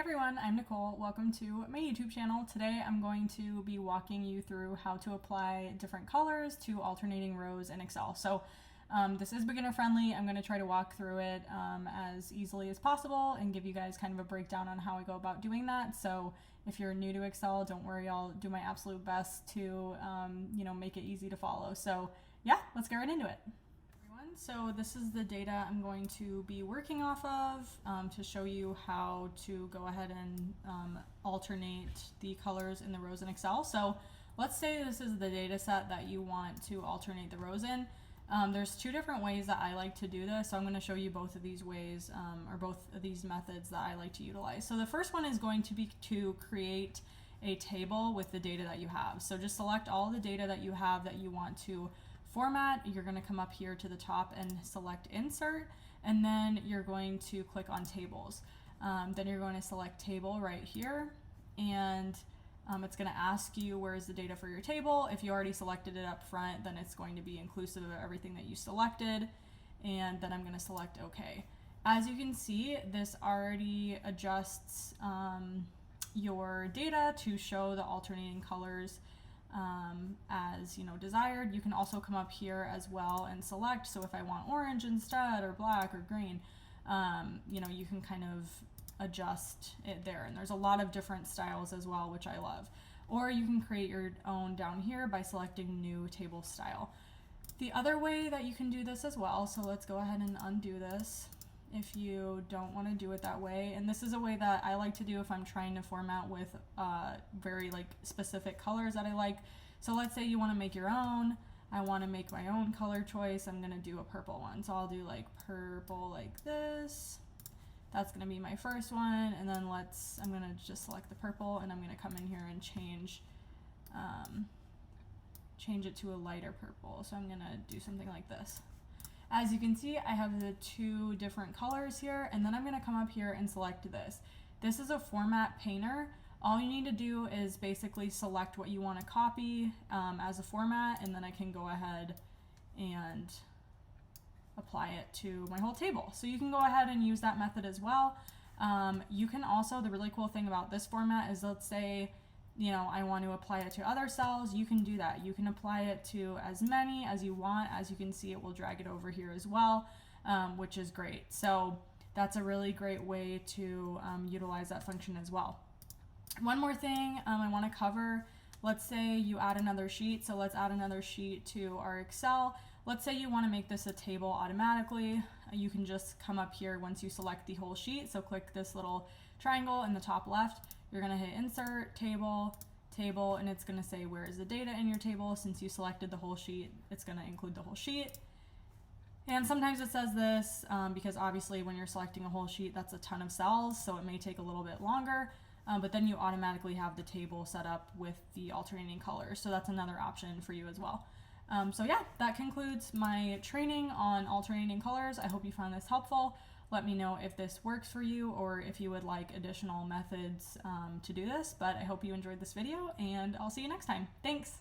everyone, I'm Nicole. Welcome to my YouTube channel. Today I'm going to be walking you through how to apply different colors to alternating rows in Excel. So this is beginner friendly. I'm going to try to walk through it as easily as possible and give you guys kind of a breakdown on how I go about doing that. So if you're new to Excel, don't worry, I'll do my absolute best to make it easy to follow. So yeah, let's get right into it. So this is the data I'm going to be working off of to show you how to go ahead and alternate the colors in the rows in Excel. So let's say this is the data set that you want to alternate the rows in. There's two different ways that I like to do this, so I'm going to show you both of these ways or both of these methods that I like to utilize. So the first one is going to be to create a table with the data that you have. So just select all the data that you have that you want to format. You're going to come up here to the top and select insert, and then you're going to click on tables. Then you're going to select table right here, and it's going to ask you where is the data for your table. If you already selected it up front, then it's going to be inclusive of everything that you selected, and then I'm going to select OK. As you can see, this already adjusts your data to show the alternating colors as desired. You can also come up here as well and select. So if I want orange instead, or black, or green, you can kind of adjust it there. And there's a lot of different styles as well, which I love. Or you can create your own down here by selecting new table style. The other way that you can do this as well, so let's go ahead and undo this if you don't want to do it that way. And this is a way that I like to do if I'm trying to format with very specific colors that I like. So let's say you want to make your own. I want to make my own color choice. I'm going to do a purple one. So I'll do like purple like this. That's going to be my first one. And then I'm going to just select the purple, and I'm going to come in here and change it to a lighter purple. So I'm going to do something like this. As you can see, I have the two different colors here, and then I'm going to come up here and select this. This is a format painter. All you need to do is basically select what you want to copy as a format, and then I can go ahead and apply it to my whole table. So you can go ahead and use that method as well. You can also, the really cool thing about this format is, let's say I want to apply it to other cells. You can do that. You can apply it to as many as you want. As you can see, it will drag it over here as well, which is great. So that's a really great way to utilize that function as well. One more thing I want to cover. Let's say you add another sheet. So let's add another sheet to our Excel. Let's say you want to make this a table automatically. You can just come up here once you select the whole sheet. So click this little triangle in the top left. You're going to hit insert, table, table, and it's going to say where is the data in your table. Since you selected the whole sheet, it's going to include the whole sheet. And sometimes it says this because obviously when you're selecting a whole sheet, that's a ton of cells, so it may take a little bit longer, but then you automatically have the table set up with the alternating colors. So that's another option for you as well. So yeah, that concludes my training on alternating colors. I hope you found this helpful. Let me know if this works for you or if you would like additional methods to do this, but I hope you enjoyed this video, and I'll see you next time. Thanks!